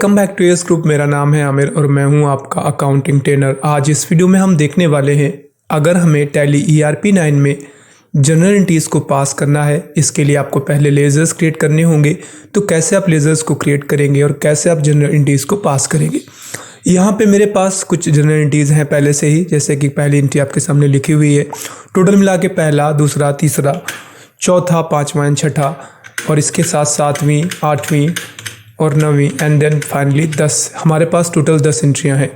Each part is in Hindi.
Welcome back to yes group. मेरा नाम है आमिर और मैं हूं आपका अकाउंटिंग ट्रेनर। आज इस वीडियो में हम देखने वाले हैं अगर हमें टैली ERP9 में जनरल एंट्रीज को पास करना है, इसके लिए आपको पहले लेजर्स क्रिएट करने होंगे। तो कैसे आप लेजर्स को क्रिएट करेंगे और कैसे आप जनरल एंट्रीज को पास करेंगे। यहाँ पे मेरे पास कुछ जनरल एंट्रीज हैं पहले से ही, जैसे कि पहली एंट्री आपके सामने लिखी हुई है। टोटल मिला के पहला, दूसरा, तीसरा, चौथा, पाँचवा एंड छठा, और इसके साथ सातवीं, आठवीं और 9वीं एंड देन फाइनली 10। हमारे पास टोटल 10 एंट्रियाँ हैं।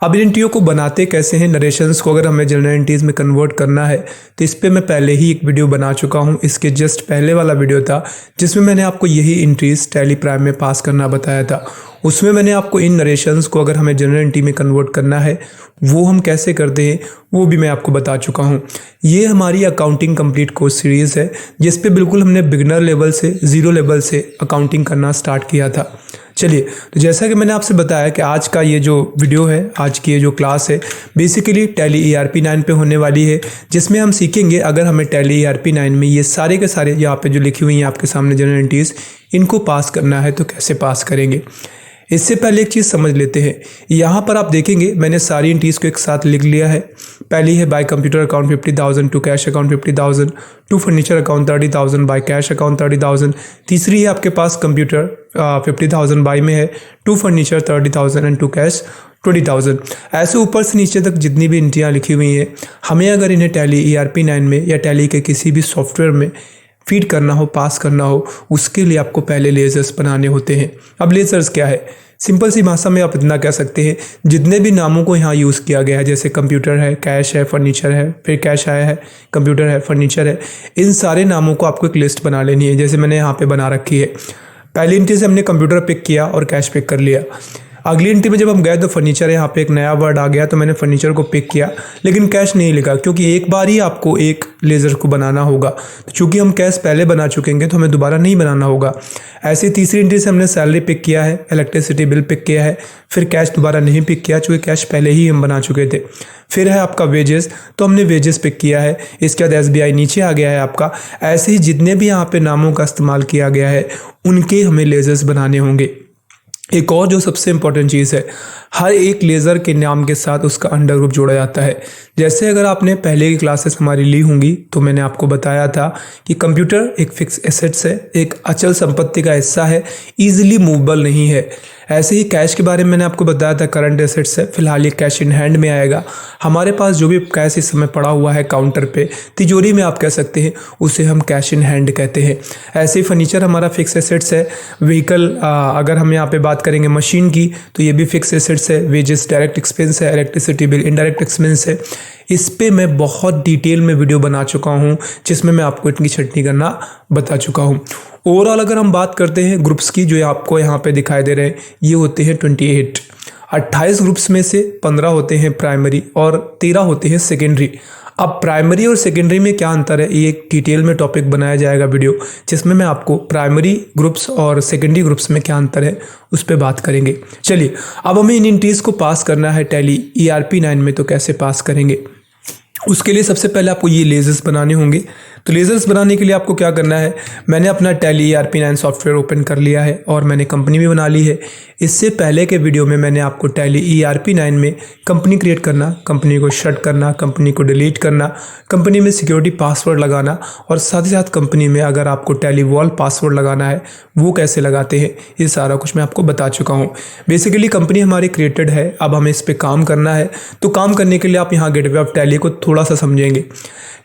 अब इन एंट्रियों को बनाते कैसे हैं, नरेशंस को अगर हमें जनरल एंट्रीज में कन्वर्ट करना है तो इस पे मैं पहले ही एक वीडियो बना चुका हूं। इसके जस्ट पहले वाला वीडियो था जिसमें मैंने आपको यही एंट्रीज टैली प्राइम में पास करना बताया था। उसमें मैंने आपको इन नरेशंस को अगर हमें जनरल एंट्री में कन्वर्ट करना है वो हम कैसे करते हैं वो भी मैं आपको बता चुका हूँ। ये हमारी अकाउंटिंग कंप्लीट कोर्स सीरीज़ है जिस पे बिल्कुल हमने बिगिनर लेवल से, ज़ीरो लेवल से अकाउंटिंग करना स्टार्ट किया था। चलिए, तो जैसा कि मैंने आपसे बताया कि आज का ये जो वीडियो है, आज की ये जो क्लास है, बेसिकली टैली ERP9 पे होने वाली है, जिसमें हम सीखेंगे अगर हमें टैली ERP9 में ये सारे के सारे यहाँ पे जो लिखी हुई हैं आपके सामने जनरल एंट्रीज, इनको पास करना है तो कैसे पास करेंगे। इससे पहले एक चीज़ समझ लेते हैं। यहाँ पर आप देखेंगे मैंने सारी एंट्रीज को एक साथ लिख लिया है। पहली है by computer account 50,000, to cash account 50,000, to furniture account 30,000, by cash account 30,000। तीसरी है आपके पास कंप्यूटर 50,000 बाय में है, to furniture 30,000 and to cash 20,000। ऐसे ऊपर से नीचे तक जितनी भी एंट्रियाँ लिखी हुई हैं, हमें अगर इन्हें टैली ERP9 में या टैली के किसी भी सॉफ्टवेयर में फीड करना हो, पास करना हो, उसके लिए आपको पहले लेजर्स बनाने होते हैं। अब लेजर्स क्या है, सिंपल सी भाषा में आप इतना कह सकते हैं, जितने भी नामों को यहाँ यूज़ किया गया है, जैसे कंप्यूटर है, कैश है, फर्नीचर है, फिर कैश आया है, कंप्यूटर है, फर्नीचर है, इन सारे नामों को आपको एक लिस्ट बना लेनी है, जैसे मैंने यहाँ पे बना रखी है। पहली एंट्री से हमने कंप्यूटर पिक किया और कैश पिक कर लिया। अगली एंट्री में जब हम गए तो फर्नीचर, यहाँ पे एक नया वर्ड आ गया तो मैंने फर्नीचर को पिक किया, लेकिन कैश नहीं लिखा क्योंकि एक बार ही आपको एक लेज़र को बनाना होगा। तो चूँकि हम कैश पहले बना चुकेंगे तो हमें दोबारा नहीं बनाना होगा। ऐसे तीसरी एंट्री से हमने सैलरी पिक किया है, इलेक्ट्रिसिटी बिल पिक किया है, फिर कैश दोबारा नहीं पिक किया चूँकि कैश पहले ही हम बना चुके थे। फिर है आपका वेजेस, तो हमने वेजेस पिक किया है। इसके बाद SBI नीचे आ गया है आपका। ऐसे ही जितने भी यहाँ पे नामों का इस्तेमाल किया गया है उनके हमें लेजर्स बनाने होंगे। एक और जो सबसे इम्पॉर्टेंट चीज़ है, हर एक लेज़र के नाम के साथ उसका अंडर ग्रुप जोड़ा जाता है। जैसे अगर आपने पहले की क्लासेस हमारी ली होंगी तो मैंने आपको बताया था कि कंप्यूटर एक फिक्स एसेट्स है, एक अचल संपत्ति का हिस्सा है, ईजिली मूवेबल नहीं है। ऐसे ही कैश के बारे में मैंने आपको बताया था, करंट एसेट्स है, फिलहाल ये कैश इन हैंड में आएगा। हमारे पास जो भी कैश इस समय पड़ा हुआ है काउंटर पे, तिजोरी में आप कह सकते हैं, उसे हम कैश इन हैंड कहते हैं। ऐसे ही फर्नीचर हमारा फिक्स एसेट्स है। व्हीकल, अगर हम यहाँ पे बात करेंगे मशीन की, तो ये भी फिक्स एसेट्स है। वेजेस डायरेक्ट एक्सपेंस है, इलेक्ट्रिसिटी बिल इनडायरेक्ट एक्सपेंस है। इस पे मैं बहुत डिटेल में वीडियो बना चुका हूँ जिसमें मैं आपको इनकी छटनी करना बता चुका हूँ। ओवरऑल अगर हम बात करते हैं ग्रुप्स की, जो आपको यहाँ पे दिखाई दे रहे हैं, ये होते हैं 28 ग्रुप्स में से 15 होते हैं प्राइमरी और 13 होते हैं सेकेंडरी। अब प्राइमरी और सेकेंडरी में क्या अंतर है, ये एक डिटेल में टॉपिक बनाया जाएगा वीडियो, जिसमें मैं आपको प्राइमरी ग्रुप्स और सेकेंडरी ग्रुप्स में क्या अंतर है उस पर बात करेंगे। चलिए, अब हमें इन एंट्रीज को पास करना है टैली ERP9 में, तो कैसे पास करेंगे। उसके लिए सबसे पहले आपको ये लेजर्स बनाने होंगे। तो लेजर्स बनाने के लिए आपको क्या करना है, मैंने अपना टैली ERP9 सॉफ्टवेयर ओपन कर लिया है और मैंने कंपनी भी बना ली है। इससे पहले के वीडियो में मैंने आपको टैली ERP9 में कंपनी क्रिएट करना, कंपनी को शट करना, कंपनी को डिलीट करना, कंपनी में सिक्योरिटी पासवर्ड लगाना और साथ ही साथ कंपनी में अगर आपको टैली वॉल पासवर्ड लगाना है वो कैसे लगाते हैं, ये सारा कुछ मैं आपको बता चुका हूँ। बेसिकली कंपनी हमारी क्रिएटेड है, अब हमें इस पर काम करना है। तो काम करने के लिए आप यहाँ गेटवे ऑफ टैली को थोड़ा सा समझेंगे।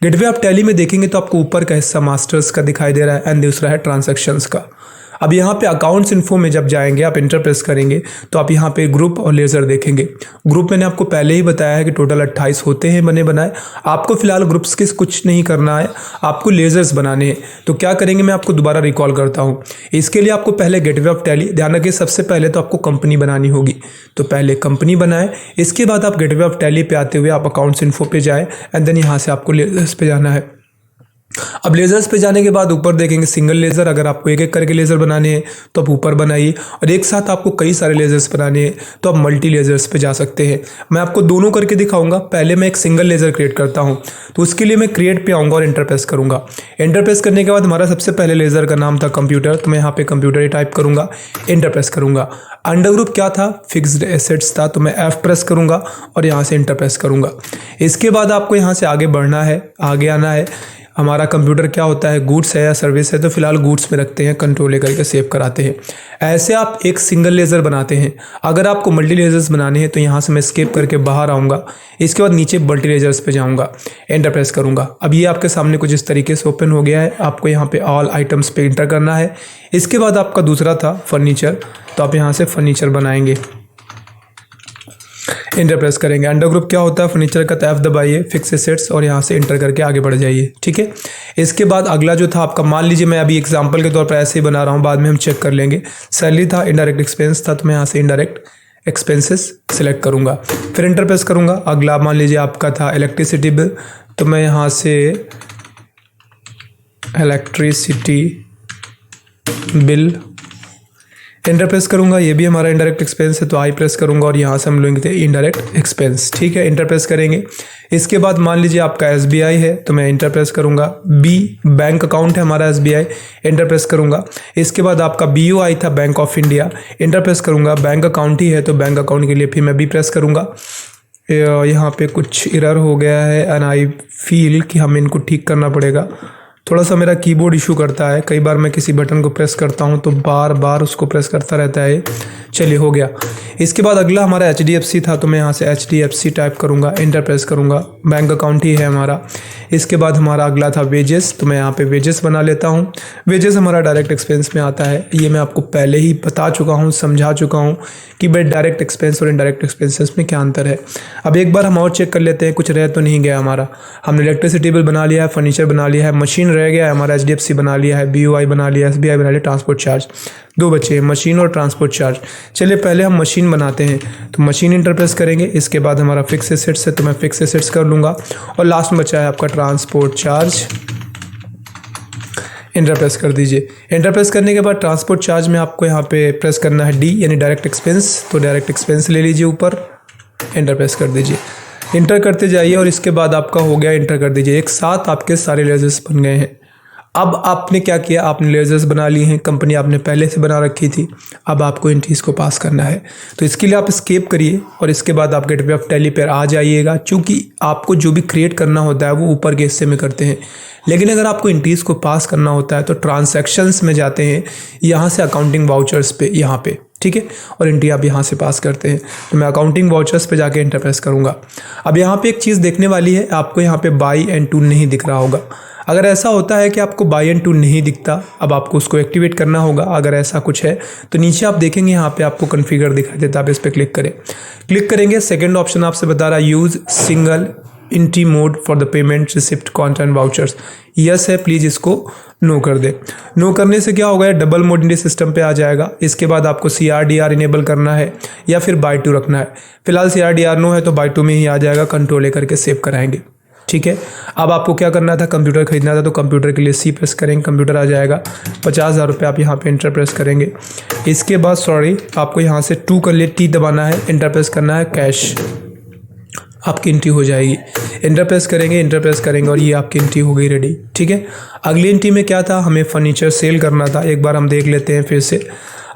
गेटवे ऑफ टैली में देखेंगे तो आपको ऊपर का हिस्सा मास्टर्स का दिखाई दे रहा है एंड दूसरा है ट्रांजैक्शंस का। अब यहाँ पे अकाउंट्स इन्फो में जब जाएंगे, आप इंटर प्रेस करेंगे तो आप यहाँ पे ग्रुप और लेजर देखेंगे। ग्रुप मैंने आपको पहले ही बताया है कि टोटल 28 होते हैं बने बनाए। आपको फिलहाल ग्रुप्स के कुछ नहीं करना है, आपको लेजर्स बनाने हैं। तो क्या करेंगे, मैं आपको दोबारा रिकॉल करता हूँ। इसके लिए आपको पहले गेटवे ऑफ टैली, ध्यान रखिए सबसे पहले तो आपको कंपनी बनानी होगी। तो पहले कंपनी बनाए, इसके बाद आप गेटवे ऑफ टैली पे आते हुए आप अकाउंट्स इन्फो पे जाए एंड देन यहाँ से आपको लेजर्स पे जाना है। अब लेज़र्स पे जाने के बाद ऊपर देखेंगे सिंगल लेज़र। अगर आपको एक एक करके लेज़र बनाने हैं तो आप ऊपर बनाइए, और एक साथ आपको कई सारे लेज़र्स बनाने हैं तो आप मल्टी लेज़र्स पे जा सकते हैं। मैं आपको दोनों करके दिखाऊंगा। पहले मैं एक सिंगल लेज़र क्रिएट करता हूं, तो उसके लिए मैं क्रिएट पे आऊँगा और एंटर प्रेस करूँगा। एंटर प्रेस करने के बाद हमारा सबसे पहले लेज़र का नाम था कंप्यूटर, तो मैं यहाँ पर कंप्यूटर ही टाइप करूँगा, एंटर प्रेस करूँगा। अंडर ग्रुप क्या था? फिक्स्ड एसेट्स था, तो मैं F प्रेस करूँगा और यहाँ से एंटर प्रेस करूँगा। इसके बाद आपको यहाँ से आगे बढ़ना है, आगे आना है। हमारा कंप्यूटर क्या होता है, गुड्स है या सर्विस है, तो फिलहाल गुड्स में रखते हैं, कंट्रोल लेकर के सेव कराते हैं। ऐसे आप एक सिंगल लेज़र बनाते हैं। अगर आपको मल्टी लेज़र्स बनाने हैं तो यहाँ से मैं स्केप करके बाहर आऊँगा। इसके बाद नीचे मल्टी लेज़र्स पे जाऊँगा, एंटर प्रेस करूँगा। अब ये आपके सामने कुछ इस तरीके से ओपन हो गया है। आपको यहाँ पे ऑल आइटम्स पे एंटर करना है। इसके बाद आपका दूसरा था फर्नीचर, तो आप यहाँ से फर्नीचर बनाएंगे, एंटर प्रेस करेंगे। अंडर ग्रुप क्या होता है फर्नीचर का, तो F दबाइए, फिक्स एसेट्स, और यहाँ से एंटर करके आगे बढ़ जाइए। ठीक है। इसके बाद अगला जो था आपका, मान लीजिए मैं अभी एग्जांपल के तौर पर ऐसे ही बना रहा हूँ, बाद में हम चेक कर लेंगे। सैलरी था, इनडायरेक्ट एक्सपेंस था, तो मैं यहाँ से इनडायरेक्ट एक्सपेंसेस सिलेक्ट करूँगा, फिर एंटर प्रेस करूँगा। अगला मान लीजिए आपका था इलेक्ट्रिसिटी बिल, तो मैं यहाँ से इलेक्ट्रिसिटी बिल एंटर प्रेस करूंगा। ये भी हमारा इनडायरेक्ट एक्सपेंस है, तो आई प्रेस करूंगा और यहाँ से हम लेंगे इनडायरेक्ट एक्सपेंस। ठीक है, एंटर प्रेस करेंगे। इसके बाद मान लीजिए आपका SBI है, तो मैं एंटर प्रेस करूंगा। B बैंक अकाउंट है हमारा SBI, एंटर प्रेस करूंगा। इसके बाद आपका BOI था, bank of India, enter press करूंगा। बैंक अकाउंट ही है, तो बैंक अकाउंट के लिए फिर मैं B प्रेस करूंगा। यहाँ पे कुछ एरर हो गया है एंड आई फील कि हमें इनको ठीक करना पड़ेगा। थोड़ा सा मेरा कीबोर्ड इशू करता है, कई बार मैं किसी बटन को प्रेस करता हूं तो बार बार उसको प्रेस करता रहता है। चलिए, हो गया। इसके बाद अगला हमारा HDFC था, तो मैं यहाँ से HDFC टाइप करूँगा, एंटर प्रेस करूँगा। बैंक अकाउंट ही है हमारा। इसके बाद हमारा अगला था वेजेस, तो मैं यहाँ पे वेजेस बना लेता हूँ। वेजेस हमारा डायरेक्ट एक्सपेंस में आता है। ये मैं आपको पहले ही बता चुका हूँ, समझा चुका हूँ कि भाई डायरेक्ट एक्सपेंस और इनडायरेक्ट एक्सपेंसेस में क्या अंतर है। अब एक बार हम और चेक कर लेते हैं, कुछ रह तो नहीं गया हमारा। हमने इलेक्ट्रिसिटी बिल बना लिया है, फर्नीचर बना लिया है, मशीन रह गया है हमारा, HDFC बना लिया है, BOI बना लिया, SBI बना लिया, ट्रांसपोर्ट चार्ज दो बचे हैं, मशीन और ट्रांसपोर्ट चार्ज। चलिए पहले हम मशीन बनाते हैं, तो मशीन एंटर प्रेस करेंगे। इसके बाद हमारा फिक्स एसेट्स है, तो मैं फिक्स एसेट्स कर लूँगा, और लास्ट में बचा है आपका ट्रांसपोर्ट चार्ज, एंटर प्रेस कर दीजिए। एंटर प्रेस करने के बाद ट्रांसपोर्ट चार्ज में आपको यहाँ पे प्रेस करना है D यानी डायरेक्ट एक्सपेंस, तो डायरेक्ट एक्सपेंस ले लीजिए ऊपर, एंटर प्रेस कर दीजिए। इंटर करते जाइए और इसके बाद आपका हो गया, इंटर कर दीजिए। एक साथ आपके सारे लेजर्स बन गए हैं। अब आपने क्या किया, आपने लेजर्स बना लिए हैं, कंपनी आपने पहले से बना रखी थी, अब आपको इन चीज़ को पास करना है। तो इसके लिए आप स्केप करिए और इसके बाद आप गेटवे ऑफ टैली पर आ जाइएगा। चूँकि आपको जो भी क्रिएट करना होता है वो ऊपर के हिस्से में करते हैं, लेकिन अगर आपको एंट्रीज को पास करना होता है तो ट्रांसैक्शंस में जाते हैं, यहाँ से अकाउंटिंग वाउचर्स पे, यहाँ पे, ठीक है, और एंट्री आप यहाँ से पास करते हैं। तो मैं अकाउंटिंग वाउचर्स पे जाके एंटर प्रेस करूँगा। अब यहाँ पे एक चीज़ देखने वाली है, आपको यहाँ पे बाई एंड टूल नहीं दिख रहा होगा। अगर ऐसा होता है कि आपको बाई एंड टूल नहीं दिखता, अब आपको उसको एक्टिवेट करना होगा। अगर ऐसा कुछ है तो नीचे आप देखेंगे यहाँ पे आपको कॉन्फ़िगर दिखाई देता है, आप इस पर क्लिक करें। क्लिक करेंगे, सेकेंड ऑप्शन आपसे बता रहा है use single entry mode for the payment receipt content vouchers, yes है, प्लीज़ इसको नो कर दे। नो करने से क्या होगा, डबल मोड इंडी सिस्टम पे आ जाएगा। इसके बाद आपको CRDR इनेबल करना है या फिर बाय टू रखना है। फिलहाल CRDR नो है तो बाय टू में ही आ जाएगा, कंट्रोल लेकर के सेव कराएंगे, ठीक है। अब आपको क्या करना था, कंप्यूटर खरीदना था, तो कंप्यूटर के लिए C प्रेस करेंगे, कंप्यूटर आ जाएगा। 50,000 रुपये आप यहाँ पे एंटर प्रेस करेंगे। इसके बाद आपको यहाँ से 2 कर लिए, T दबाना है, एंटर प्रेस करना है, कैश आपकी एंट्री हो जाएगी। एंटर प्रेस करेंगे और ये आपकी एंट्री हो गई रेडी, ठीक है। अगली एंट्री में क्या था, हमें फर्नीचर सेल करना था। एक बार हम देख लेते हैं फिर से।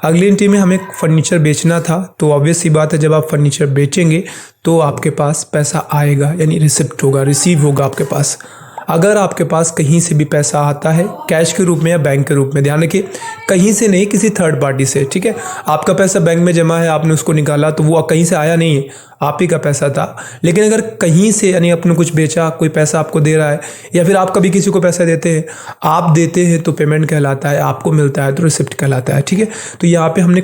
अगली एंट्री में हमें फर्नीचर बेचना था, तो ऑब्वियस सी बात है, जब आप फर्नीचर बेचेंगे तो आपके पास पैसा आएगा, यानी रिसिप्ट होगा, रिसीव होगा आपके पास। अगर आपके पास कहीं से भी पैसा आता है, कैश के रूप में या बैंक के रूप में, ध्यान रखिए कहीं से नहीं, किसी थर्ड पार्टी से, ठीक है। आपका पैसा बैंक में जमा है, आपने उसको निकाला, तो वो कहीं से आया नहीं है, आप ही का पैसा था। लेकिन अगर कहीं से, यानी आपने कुछ बेचा, कोई पैसा आपको दे रहा है, या फिर आप कभी किसी को पैसा देते हैं, आप देते हैं तो पेमेंट कहलाता है, आपको मिलता है तो रिसिप्ट कहलाता है, ठीक है। तो यहाँ पे हमने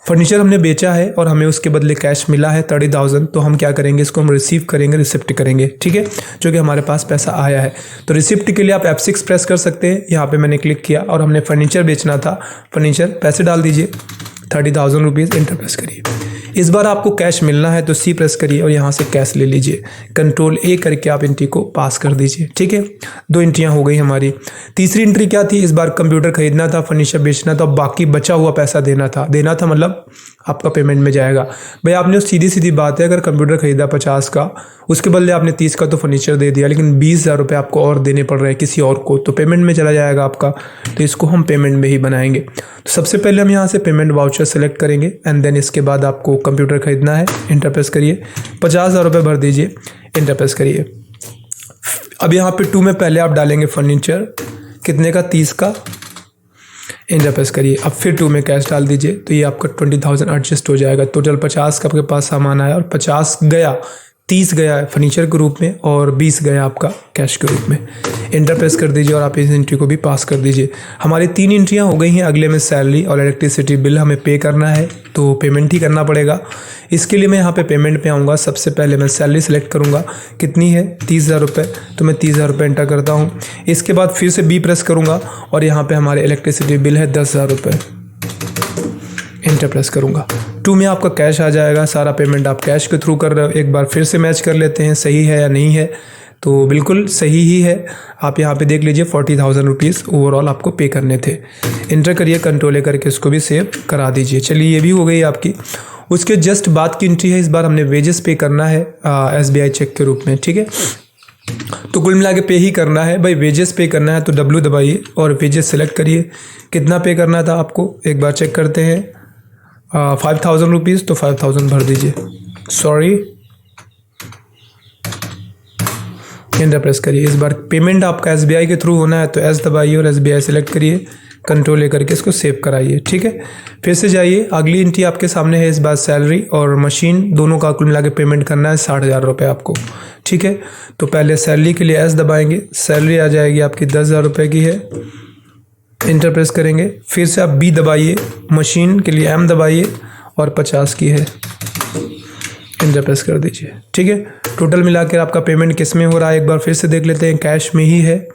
फर्नीचर हमने बेचा है और हमें उसके बदले कैश मिला है 30,000, तो हम क्या करेंगे, इसको हम रिसीव करेंगे, रिसिप्ट करेंगे, ठीक है, जो कि हमारे पास पैसा आया है। तो रिसिप्ट के लिए आप F6 प्रेस कर सकते हैं। यहाँ पे मैंने क्लिक किया और हमने फर्नीचर बेचना था, फर्नीचर पैसे डाल दीजिए, 30,000 रुपीज़, एंटर प्रेस करिए। इस बार आपको कैश मिलना है तो सी प्रेस करिए और यहाँ से कैश ले लीजिए। कंट्रोल ए करके आप एंट्री को पास कर दीजिए। ठीक है, 2 एंट्रियाँ हो गई हमारी। तीसरी एंट्री क्या थी, इस बार कंप्यूटर खरीदना था, फर्नीचर बेचना था, बाकी बचा हुआ पैसा देना था मतलब आपका पेमेंट में जाएगा। भाई आपने सीधी सीधी बात है, अगर कंप्यूटर खरीदा 50 का, उसके बदले आपने 30 का तो फर्नीचर दे दिया, लेकिन 20,000 रुपये आपको और देने पड़ रहे हैं किसी और को, तो पेमेंट में चला जाएगा आपका। तो इसको हम पेमेंट में ही बनाएंगे। तो सबसे पहले हम यहाँ से पेमेंट वाउचर सेलेक्ट करेंगे एंड देन इसके बाद आपको कंप्यूटर खरीदना है, एंटर प्रेस करिए, 50,000 रुपये भर दीजिए, एंटर प्रेस करिए। अब यहाँ पे 2 में पहले आप डालेंगे फर्नीचर, कितने का, 30 का, एंटर प्रेस करिए। अब फिर 2 में कैश डाल दीजिए, तो ये आपका 20,000 एडजस्ट हो जाएगा। टोटल 50 का आपके पास सामान आया और 50 गया, 30 गया फर्नीचर के रूप में और 20 गया आपका कैश के रूप में। एंटर प्रेस कर दीजिए और आप इस एंट्री को भी पास कर दीजिए। हमारी 3 एंट्रियाँ हो गई हैं। अगले में सैलरी और इलेक्ट्रिसिटी बिल हमें पे करना है, तो पेमेंट ही करना पड़ेगा। इसके लिए मैं यहाँ पे पेमेंट पे आऊँगा। सबसे पहले मैं सैलरी सेलेक्ट करूँगा, कितनी है, 30,000 रुपये, तो मैं 30,000 रुपये एंटर करता हूँ। इसके बाद फिर से बी प्रेस करूँगा और यहाँ पे हमारे इलेक्ट्रिसिटी बिल है 10,000 रुपये, एंटर प्रेस करूँगा। 2 में आपका कैश आ जाएगा। सारा पेमेंट आप कैश के थ्रू कर रहे हो। एक बार फिर से मैच कर लेते हैं, सही है या नहीं है, तो बिल्कुल सही ही है। आप यहाँ पे देख लीजिए 40,000 रुपीज़ ओवरऑल आपको पे करने थे। एंटर करिए, कंट्रोल करके इसको भी सेव करा दीजिए। चलिए ये भी हो गई आपकी। उसके जस्ट बाद की एंट्री है, इस बार हमने वेजेस पे करना है SBI चेक के रूप में। ठीक है, तो कुल मिला के पे ही करना है भाई। वेजेस पे करना है तो W दबाइए और वेजेस सेलेक्ट करिए। कितना पे करना था आपको, एक बार चेक करते हैं। 5,000 रुपीज़, तो 5,000 भर दीजिए, सॉरी, एंटर प्रेस करिए। इस बार पेमेंट आपका SBI के थ्रू होना है तो S दबाइए और SBI सेलेक्ट करिए, कंट्रोल लेकर के इसको सेव कराइए। ठीक है, फिर से जाइए। अगली एंट्री आपके सामने है, इस बार सैलरी और मशीन दोनों का कुल मिला के पेमेंट करना है 60,000 रुपये आपको। ठीक है, तो पहले सैलरी के लिए S दबाएंगे, सैलरी आ जाएगी आपकी 10,000 रुपये की है, एंटर प्रेस करेंगे। फिर से आप B दबाइए, मशीन के लिए M दबाइए और 50 की है, एंटर प्रेस कर दीजिए। ठीक है, टोटल मिलाकर आपका पेमेंट किस में हो रहा है एक बार फिर से देख लेते हैं। कैश में ही है,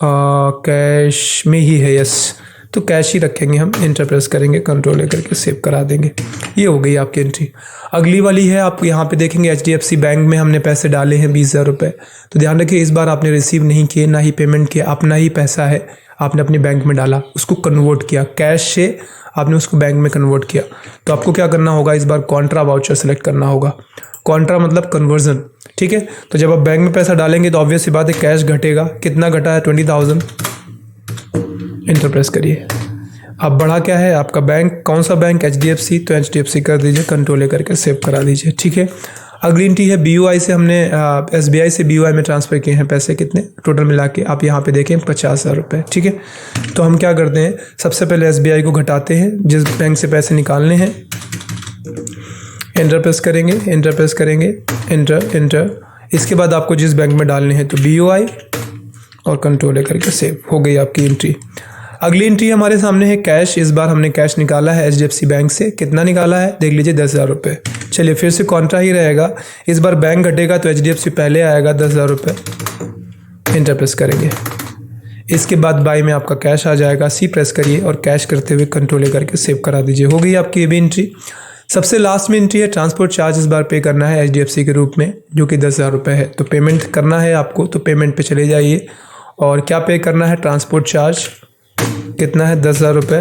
कैश में ही है, यस, तो कैश ही रखेंगे हम। एंटर प्रेस करेंगे, कंट्रोल लेकर के सेव करा देंगे। ये हो गई आपकी एंट्री। अगली वाली है, आप यहाँ पे देखेंगे HDFC बैंक में हमने पैसे डाले हैं 20,000 रुपये। तो ध्यान रखिए, इस बार आपने रिसीव नहीं किए, ना ही पेमेंट किया, अपना ही पैसा है, आपने अपने बैंक में डाला, उसको कन्वर्ट किया, कैश से आपने उसको बैंक में कन्वर्ट किया। तो आपको क्या करना होगा, इस बार कॉन्ट्रा वाउचर सेलेक्ट करना होगा। कॉन्ट्रा मतलब कन्वर्जन। ठीक है, तो जब आप बैंक में पैसा डालेंगे तो ऑब्वियस सी बात है कैश घटेगा। कितना घटा है, 20,000, एंटर प्रेस करिए। अब बढ़ा क्या है आपका बैंक, कौन सा बैंक, HDFC, तो HDFC कर दीजिए, कंट्रोल लेकर के सेव करा दीजिए। ठीक है, अगली एंट्री है BOI से, हमने SBI से BOI में ट्रांसफ़र किए हैं पैसे, कितने टोटल मिला के आप यहाँ पे देखें 50,000 रुपये। ठीक है, तो हम क्या करते हैं, सबसे पहले SBI को घटाते हैं, जिस बैंक से पैसे निकालने हैं, एंटर प्रेस करेंगे, एंटर प्रेस करेंगे, एंटर। इसके बाद आपको जिस बैंक में डालने हैं तो BOI और कंट्रोल लेकर के सेव, हो गई आपकी एंट्री। अगली एंट्री हमारे सामने है कैश। इस बार हमने कैश निकाला है HDFC बैंक से, कितना निकाला है देख लीजिए, 10,000 रुपये। चलिए फिर से कॉन्ट्रा ही रहेगा, इस बार बैंक घटेगा तो HDFC पहले आएगा 10,000 रुपये, एंटर प्रेस करेंगे। इसके बाद बाई में आपका कैश आ जाएगा, C प्रेस करिए और कैश करते हुए कंट्रोल लेकर के सेव करा दीजिए। हो गई आपकी ये भी एंट्री। सबसे लास्ट में एंट्री है ट्रांसपोर्ट चार्ज, इस बार पे करना है HDFC के रूप में, जो कि 10,000 रुपये है। तो पेमेंट करना है आपको, तो पेमेंट पे चले जाइए और क्या पे करना है, ट्रांसपोर्ट चार्ज कितना है, 10,000 रुपये,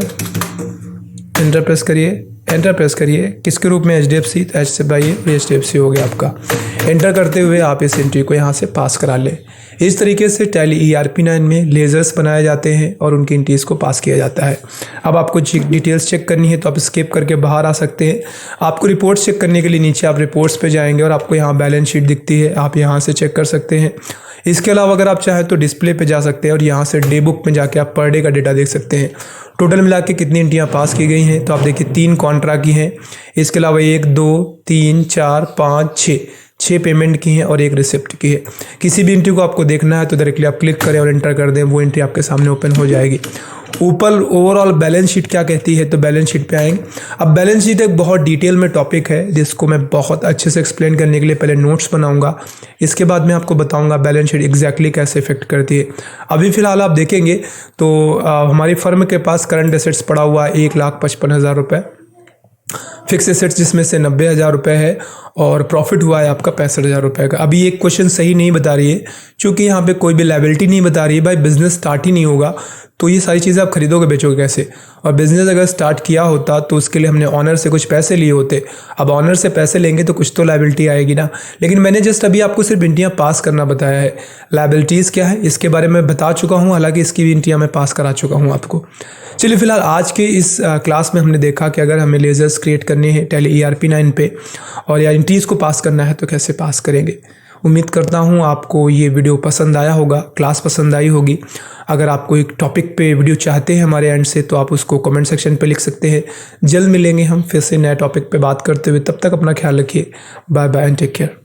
एंटर प्रेस करिए, एंटर प्रेस करिए। किसके रूप में, HDFC, तो H से दबाइए और HDFC हो गया आपका। एंटर करते हुए आप इस एंट्री को यहाँ से पास करा लें। इस तरीके से टैली ERP9 में लेज़र्स बनाए जाते हैं और उनकी एंट्रीज़ को पास किया जाता है। अब आपको डिटेल्स चेक करनी है तो आप स्किप करके बाहर आ सकते हैं। आपको रिपोर्ट्स चेक करने के लिए नीचे आप रिपोर्ट्स पे जाएंगे और आपको यहाँ बैलेंस शीट दिखती है, आप यहाँ से चेक कर सकते हैं। इसके अलावा अगर आप चाहें तो डिस्प्ले पे जा सकते हैं और यहाँ से डे बुक में जाके आप पर डे का डेटा देख सकते हैं। टोटल मिला के कितनी एंट्रियाँ पास की गई हैं, तो आप देखिए 3 कॉन्ट्रा की हैं। इसके अलावा 1 2 3 4 5 6 पेमेंट की हैं और 1 रिसिप्ट की है। किसी भी एंट्री को आपको देखना है तो डायरेक्टली आप क्लिक करें और एंटर कर दें, वो एंट्री आपके सामने ओपन हो जाएगी। ऊपर ओवरऑल बैलेंस शीट क्या कहती है, तो बैलेंस शीट पे आएंगे। अब बैलेंस शीट एक बहुत डिटेल में टॉपिक है जिसको मैं बहुत अच्छे से एक्सप्लेन करने के लिए पहले नोट्स बनाऊंगा, इसके बाद मैं आपको बताऊंगा बैलेंस शीट एग्जैक्टली कैसे इफेक्ट करती है। अभी फिलहाल आप देखेंगे तो हमारी फर्म के पास करंट एसेट्स पड़ा हुआ है 1,55,000 रुपये। फिक्स एसेट्स जिसमें से 90,000 रुपये है और प्रॉफिट हुआ है आपका 65,000 रुपये का। अभी एक क्वेश्चन सही नहीं बता रही है, क्योंकि यहाँ पे कोई भी लायबिलिटी नहीं बता रही है। भाई बिजनेस स्टार्ट ही नहीं होगा तो ये सारी चीज़ें आप खरीदोगे बेचोगे कैसे? और बिज़नेस अगर स्टार्ट किया होता तो उसके लिए हमने ऑनर से कुछ पैसे लिए होते। अब ऑनर से पैसे लेंगे तो कुछ तो लायबिलिटी आएगी ना। लेकिन मैंने जस्ट अभी आपको सिर्फ एंट्रियाँ पास करना बताया है। लायबिलिटीज़ क्या है इसके बारे में बता चुका हूँ, हालांकि इसकी भी एंट्रियाँ मैं पास करा चुका हूँ आपको। चलिए फिलहाल आज के इस क्लास में हमने देखा कि अगर हमें लेजर्स क्रिएट करने हैं टैली ERP 9 पे और या एंट्रीज़ को पास करना है तो कैसे पास करेंगे। उम्मीद करता हूँ आपको ये वीडियो पसंद आया होगा, क्लास पसंद आई होगी। अगर आप कोई टॉपिक पे वीडियो चाहते हैं हमारे एंड से तो आप उसको कमेंट सेक्शन पे लिख सकते हैं। जल्द मिलेंगे हम फिर से नए टॉपिक पे बात करते हुए, तब तक अपना ख्याल रखिए। Bye bye and take care.